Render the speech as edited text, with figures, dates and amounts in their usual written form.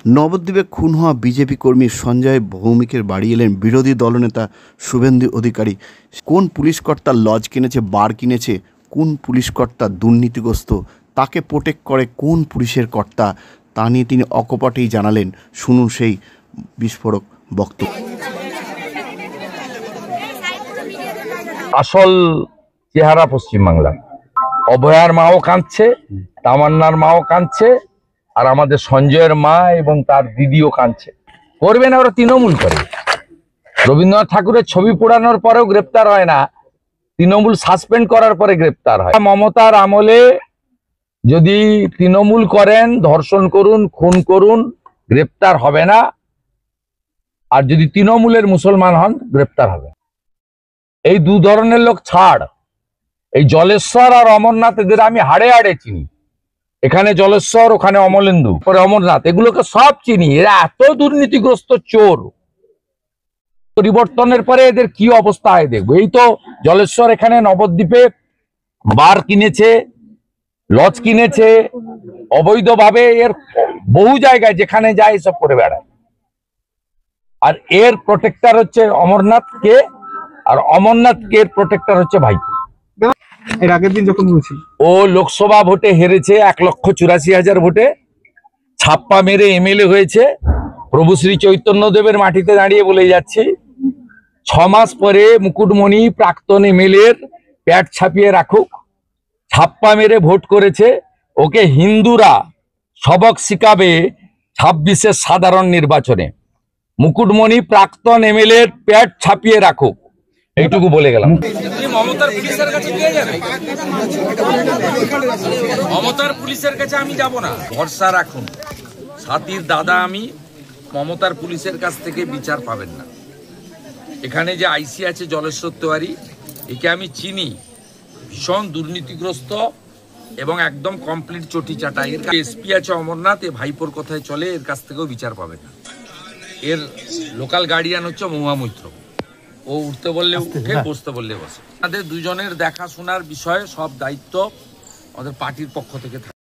নবদ্বীপে খুন হওয়া বিজেপি কর্মী সঞ্জয় ভৌমিকের বাড়ি এলেন বিরোধী দলনেতা শুভেন্দু অধিকারী। কোন পুলিশকর্তা লজ কিনেছে, বার কিনেছে, কোন পুলিশকর্তা দুর্নীতিগ্রস্ত, তাকে প্রোটেক্ট করে কোন পুলিশের কর্তা, তা নিয়ে তিনি অকপটেই জানালেন। শুনুন সেই বিস্ফোরক বক্তব্য। আসল চেহারা পশ্চিমবাংলা। অভয়ার মাও কাঁদছে, তামান্নার মাও কাঁদছে, আর আমাদের সঞ্জয়ের মা এবং তার দিদিও কাঁদছে। করবে না, ওরা তৃণমূল করে। রবীন্দ্রনাথ ঠাকুরের ছবি পোড়ানোর পরেও গ্রেপ্তার হয় না, তৃণমূল সাসপেন্ড করার পরে গ্রেপ্তার হয়। মমতার আমলে যদি তৃণমূল করেন, ধর্ষণ করুন, খুন করুন, গ্রেপ্তার হবে না। আর যদি তৃণমূলের মুসলমান হন, গ্রেপ্তার হবে। এই দু ধরনের লোক ছাড়। এই জলেশ্বর আর অমরনাথ, এদের আমি হাড়ে হাড়ে চিনি। এখানে জলেশ্বর, ওখানে অমলেন্দু, পরে অমরনাথ, এগুলোকে সব চিনি। এরা এত দুর্নীতিগ্রস্ত চোর। পরিবর্তনের পরে এদের কি অবস্থা হয় দেখবো। এই তো জলেশ্বর এখানে নবদ্বীপে বার কিনেছে, লজ কিনেছে অবৈধভাবে। এর বহু জায়গায় যেখানে যায় এসব করে বেড়ায়। আর এর প্রোটেক্টর হচ্ছে অমরনাথ কে, আর অমরনাথ কে এর প্রোটেক্টর হচ্ছে ভাইপো। এর আগের দিন যখন বলছি ও লোকসভা ভোটে হেরেছে 1,84,000 ভোটে, ছাপ্পা মেরে এমএলএ হয়েছে। প্রভু শ্রী চৈতন্যদেবের মাটিতে দাঁড়িয়ে বলে যাচ্ছি, 6 মাস পরে মুকুটমণি প্রাক্তন এমএলএর প্যাট ছাপিয়ে রাখুক। ছাপ্পা মেরে ভোট করেছে, ওকে হিন্দুরা সবক শিখাবে 26-এর সাধারণ নির্বাচনে। মুকুটমণি প্রাক্তন এমএলএর প্যাট ছাপিয়ে রাখুক, এইটুকু বলে গেলাম। মমতার পুলিশের কাছে দিয়ে যাবে, মমতার পুলিশের কাছে আমি যাব না। ভরসা রাখুন, সাথীর দাদা আমি, মমতার পুলিশের কাছ থেকে বিচার পাবেন না। এখানে যে আইসি আছে জলেশ্বর তেওয়ারি, একে আমি চিনি, ভীষণ দুর্নীতিগ্রস্ত এবং একদম কমপ্লিট চটি চাটা। এর এসপি আছে অমরনাথ, এ ভাইপোর কথায় চলে, এর কাছ থেকেও বিচার পাবেন না। এর লোকাল গার্ডিয়ান হচ্ছে মহুয়া মৈত্র। ও উঠতে বললে উঠে, বসতে বললে বসে। আমাদের দুজনের দেখাশোনার বিষয়ে সব দায়িত্ব আমাদের পার্টির পক্ষ থেকে থাকে।